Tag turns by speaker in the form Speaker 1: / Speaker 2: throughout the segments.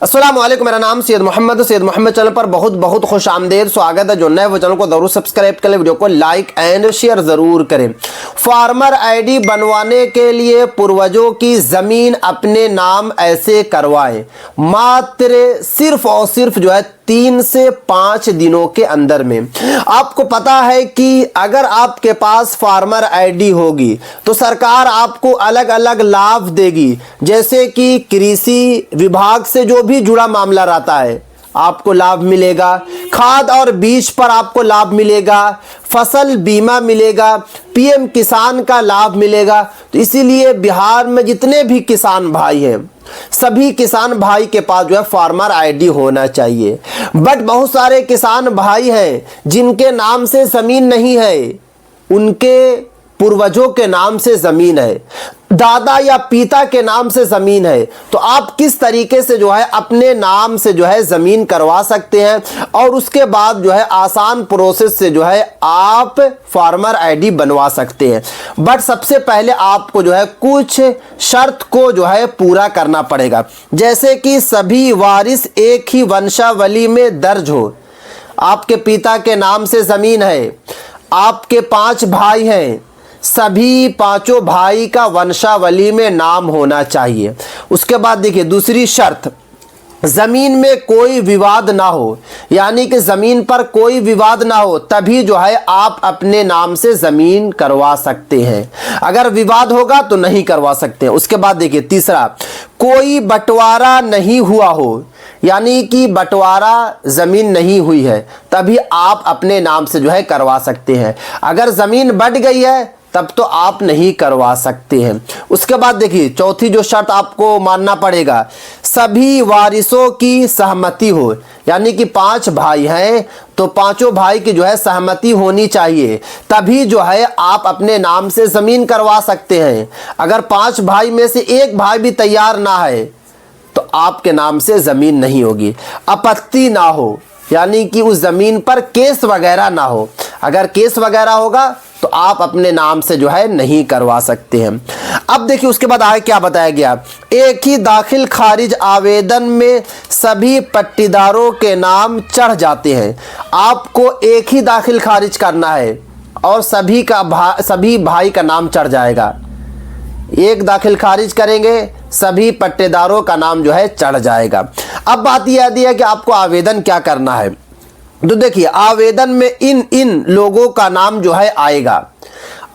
Speaker 1: अस्सलाम वालेकुम, मेरा नाम सैयद मोहम्मद चैनल पर बहुत बहुत खुश आमदेद, स्वागत है। जो नए वो चैनल को जरूर सब्सक्राइब करें, वीडियो को लाइक एंड शेयर जरूर करें। फार्मर आईडी बनवाने के लिए पूर्वजों की जमीन अपने नाम ऐसे करवाएं। मात्र सिर्फ और सिर्फ जो है 3 से 5 दिनों के अंदर में। आपको पता है कि अगर आपके पास फार्मर आईडी होगी तो सरकार आपको अलग अलग लाभ देगी, जैसे कि कृषि विभाग से जो भी जुड़ा मामला रहता है आपको लाभ मिलेगा, खाद और बीज पर आपको लाभ मिलेगा, फसल बीमा मिलेगा, पीएम किसान का लाभ मिलेगा। तो इसीलिए बिहार में जितने भी किसान भाई हैं सभी किसान भाई के पास जो है फार्मर आईडी होना चाहिए। बट बहुत सारे किसान भाई हैं जिनके नाम से जमीन नहीं है, उनके पूर्वजों के नाम से जमीन है, दादा या पिता के नाम से जमीन है। तो आप किस तरीके से जो है अपने नाम से जो है जमीन करवा सकते हैं और उसके बाद जो है आसान प्रोसेस से जो है आप फार्मर आईडी बनवा सकते हैं। बट सबसे पहले आपको जो है कुछ शर्त को जो है पूरा करना पड़ेगा, जैसे कि सभी वारिस एक ही वंशावली में दर्ज हो। आपके पिता के नाम से जमीन है, आपके 5 भाई हैं, सभी 5 भाई का वंशावली में नाम होना चाहिए। उसके बाद देखिए दूसरी शर्त, जमीन में कोई विवाद ना हो, यानी कि जमीन पर कोई विवाद ना हो, तभी जो है आप अपने नाम से जमीन करवा सकते हैं। अगर विवाद होगा तो नहीं करवा सकते हैं। उसके बाद देखिए तीसरा, कोई बंटवारा नहीं हुआ हो, यानी कि बंटवारा जमीन नहीं हुई है, तभी आप अपने नाम से जो है करवा सकते हैं। अगर जमीन बंट गई है तब तो आप नहीं करवा सकते हैं। उसके बाद देखिए चौथी जो शर्त आपको मानना पड़ेगा, सभी वारिसों की सहमति हो, यानी कि 5 भाई हैं तो 5 भाई की जो है सहमति होनी चाहिए, तभी जो है आप अपने नाम से जमीन करवा सकते हैं। अगर 5 भाई में से एक भाई भी तैयार ना है तो आपके नाम से जमीन नहीं होगी। आपत्ति ना हो, यानी कि उस जमीन पर केस वगैरह ना हो। अगर केस वगैरह होगा तो आप अपने नाम से जो है नहीं करवा सकते हैं। अब देखिए उसके बाद आगे क्या बताया गया, एक ही दाखिल खारिज आवेदन में सभी पट्टीदारों के नाम चढ़ जाते हैं। आपको एक ही दाखिल खारिज करना है और सभी भाई का नाम चढ़ जाएगा। एक दाखिल खारिज करेंगे, सभी पट्टेदारों का नाम जो है चढ़ जाएगा। अब बात यह आती है कि आपको आवेदन क्या करना है। तो देखिए आवेदन में इन लोगों का नाम जो है आएगा।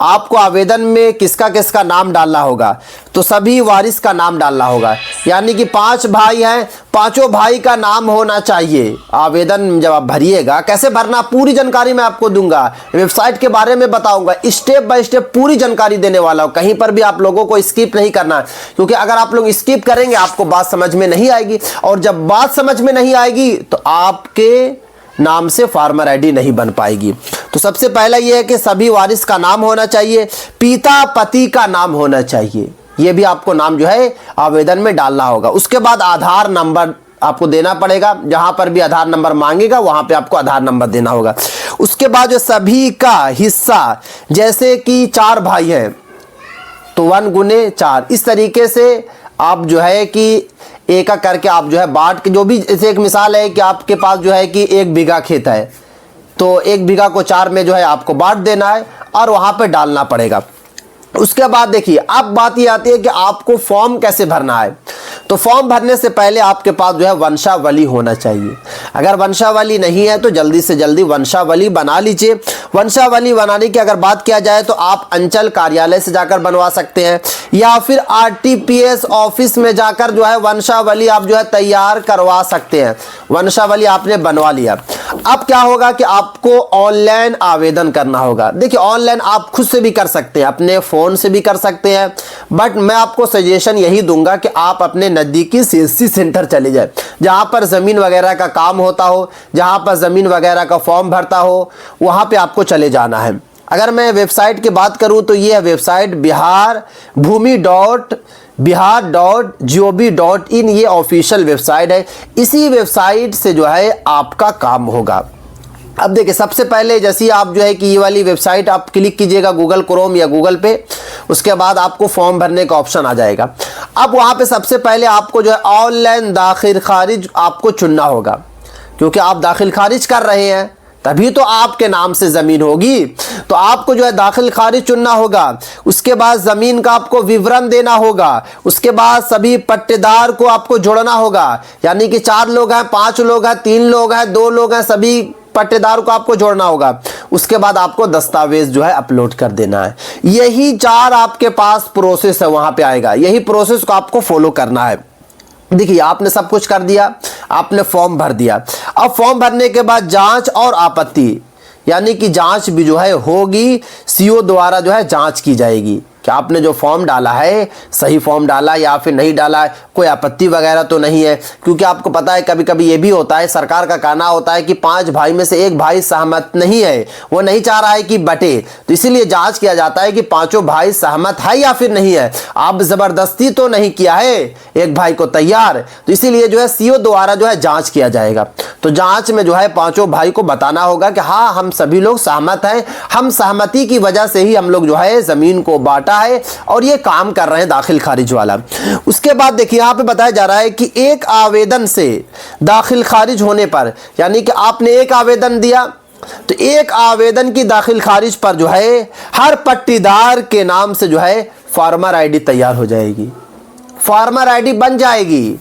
Speaker 1: आपको आवेदन में किसका किसका नाम डालना होगा, तो सभी वारिस का नाम डालना होगा, यानी कि 5 भाई हैं, 5 भाई का नाम होना चाहिए। आवेदन जब आप भरिएगा, कैसे भरना पूरी जानकारी मैं आपको दूंगा, वेबसाइट के बारे में बताऊंगा, स्टेप बाय स्टेप पूरी जानकारी देने वाला हूं। कहीं पर भी आप लोगों को स्किप नहीं करना, क्योंकि अगर आप लोग स्किप करेंगे आपको बात समझ में नहीं आएगी, और जब बात समझ में नहीं आएगी तो आपके नाम से फार्मर आईडी नहीं बन पाएगी। तो सबसे पहला यह है कि सभी वारिस का नाम होना चाहिए, पिता पति का नाम होना चाहिए, यह भी आपको नाम जो है आवेदन में डालना होगा। उसके बाद आधार नंबर आपको देना पड़ेगा, जहां पर भी आधार नंबर मांगेगा वहां पे आपको आधार नंबर देना होगा। उसके बाद जो सभी का हिस्सा, जैसे कि 4 भाई हैं तो 1 गुने 4, इस तरीके से आप जो है कि एक करके आप जो है बांट के, जो भी जैसे एक मिसाल है कि आपके पास जो है कि 1 बीघा खेत है तो 1 बीघा को 4 में जो है आपको बांट देना है और वहां पे डालना पड़ेगा। उसके बाद देखिए अब बात ये आती है कि आपको फॉर्म कैसे भरना है। तो फॉर्म भरने से पहले आपके पास जो है वंशावली होना चाहिए। अगर वंशावली नहीं है तो जल्दी से जल्दी वंशावली बना लीजिए। वंशावली बनाने की अगर बात किया जाए तो आप अंचल कार्यालय से जाकर बनवा सकते हैं, या फिर आरटीपीएस ऑफिस में जाकर जो है वंशावली आप जो है तैयार करवा सकते हैं। वंशावली आपने बनवा लिया, अब क्या होगा कि आपको ऑनलाइन आवेदन करना होगा। देखिए ऑनलाइन आप खुद से भी कर सकते हैं, अपने फोन से भी कर सकते हैं, बट मैं आपको सजेशन यही दूंगा कि आप अपने नज़दीकी सीएससी सेंटर चले जाए, जहां पर ज़मीन वगैरह का काम होता हो, जहां पर ज़मीन वगैरह का फॉर्म भरता हो, वहां पे आपको चले जाना है। अगर मैं वेबसाइट की बात करूं तो ये है वेबसाइट biharbhumi.gov.in, ये ऑफिशियल वेबसाइट है। इसी वेबसाइट से जो है आपका काम होगा। अब देखिए सबसे पहले जैसे आप जो है कि ये वाली वेबसाइट आप क्लिक कीजिएगा गूगल क्रोम या गूगल पे, उसके बाद आपको फॉर्म भरने का ऑप्शन आ जाएगा। अब वहाँ पे सबसे पहले आपको जो है ऑनलाइन दाखिल खारिज आपको चुनना होगा, क्योंकि आप दाखिल खारिज कर रहे हैं तभी तो आपके नाम से ज़मीन होगी। तो आपको जो है दाखिल खारिज चुनना होगा, उसके बाद ज़मीन का आपको विवरण देना होगा, उसके बाद सभी पट्टेदार को आपको जोड़ना होगा, यानी कि 4 लोग हैं, 5 लोग हैं, 3 लोग हैं, 2 लोग हैं, सभी पट्टेदार को आपको जोड़ना होगा। उसके बाद आपको दस्तावेज जो है अपलोड कर देना है। यही 4 आपके पास प्रोसेस है, वहां पे आएगा, यही प्रोसेस को आपको फॉलो करना है। देखिए आपने सब कुछ कर दिया, आपने फॉर्म भर दिया। अब फॉर्म भरने के बाद जांच और आपत्ति, यानी कि जांच भी जो है होगी, सीओ द्वारा जो है जांच की जाएगी कि आपने जो फॉर्म डाला है सही फॉर्म डाला या फिर नहीं डाला है, कोई आपत्ति वगैरह तो नहीं है। क्योंकि आपको पता है कभी कभी ये भी होता है, सरकार का कहना होता है कि 5 भाई में से एक भाई सहमत नहीं है, वो नहीं चाह रहा है कि बटे, तो इसीलिए जांच किया जाता है कि 5 भाई सहमत है या फिर नहीं है। आप जबरदस्ती तो नहीं किया है एक भाई को तैयार, तो इसीलिए जो है सीओ द्वारा जो है जांच किया जाएगा। तो जांच में जो है 5 भाई को बताना होगा कि हाँ हम सभी लोग सहमत हैं, हम सहमति की वजह से ही हम लोग जो है जमीन को बांटा है और ये काम कर रहे हैं दाखिल खारिज वाला। उसके बाद देखिए यहाँ पे बताया जा रहा है कि एक आवेदन से दाखिल खारिज होने पर, यानी कि आपने एक आवेदन दिया, तो एक आवेदन की दाखिल खारिज पर जो है हर पट्टीदार के नाम से जो है फार्मर आईडी तैयार हो जाएगी, फार्मर आईडी बन जाएगी।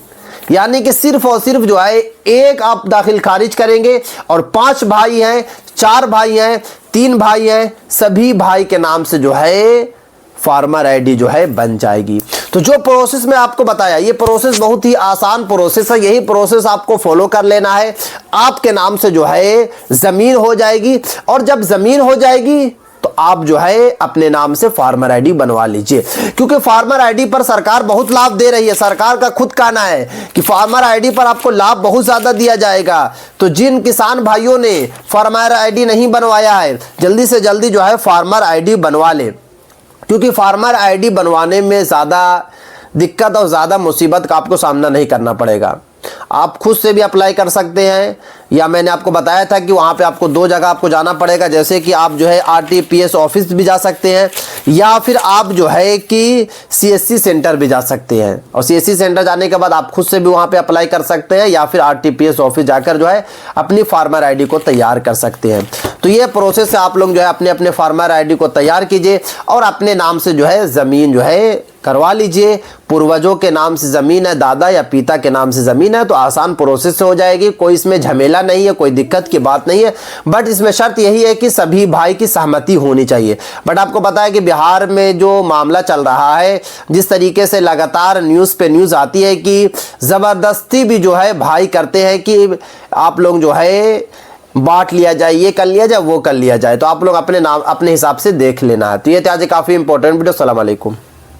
Speaker 1: यानी कि सिर्फ और सिर्फ जो है एक आप दाखिल खारिज करेंगे और 5 भाई हैं, 4 भाई हैं, 3 भाई हैं, सभी भाई के नाम से जो है फार्मर आईडी जो है बन जाएगी। तो जो प्रोसेस मैं आपको बताया, ये प्रोसेस बहुत ही आसान प्रोसेस है, यही प्रोसेस आपको फॉलो कर लेना है। आपके नाम से जो है जमीन हो जाएगी, और जब जमीन हो जाएगी तो आप जो है अपने नाम से फार्मर आईडी बनवा लीजिए। क्योंकि फार्मर आईडी पर सरकार बहुत लाभ दे रही है, सरकार का खुद कहना है कि फार्मर आईडी पर आपको लाभ बहुत ज्यादा दिया जाएगा। तो जिन किसान भाइयों ने फार्मर आईडी नहीं बनवाया है, जल्दी से जल्दी जो है फार्मर आईडी बनवा ले, क्योंकि फार्मर आईडी बनवाने में ज़्यादा दिक्कत और ज़्यादा मुसीबत का आपको सामना नहीं करना पड़ेगा। आप खुद से भी अप्लाई कर सकते हैं, या मैंने आपको बताया था कि वहाँ पे आपको 2 जगह आपको जाना पड़ेगा, जैसे कि आप जो है आरटीपीएस ऑफिस भी जा सकते हैं, या फिर आप जो है कि सीएससी सेंटर भी जा सकते हैं। और सीएससी सेंटर जाने के बाद आप खुद से भी वहाँ पे अप्लाई कर सकते हैं, या फिर आरटीपीएस ऑफिस जाकर जो है अपनी फार्मर आईडी को तैयार कर सकते हैं। तो ये प्रोसेस से आप लोग जो है अपने अपने फार्मर आईडी को तैयार कीजिए और अपने नाम से जो है ज़मीन जो है करवा लीजिए। पूर्वजों के नाम से ज़मीन है, दादा या पिता के नाम से ज़मीन है, तो आसान प्रोसेस से हो जाएगी, कोई इसमें झमेला नहीं है, कोई दिक्कत की बात नहीं है। बट इसमें शर्त यही है कि सभी भाई की सहमति होनी चाहिए। बट आपको पता है कि बिहार में जो मामला चल रहा है, जिस तरीके से लगातार न्यूज़ पे न्यूज़ आती है कि ज़बरदस्ती भी जो है भाई करते हैं कि आप लोग जो है बांट लिया जाए, ये कर लिया जाए, वो कर लिया जाए। तो आप लोग अपने नाम अपने हिसाब से देख लेना है। तो ये थे आज काफ़ी इंपॉर्टेंट वीडियो। अस्सलाम वालेकुम।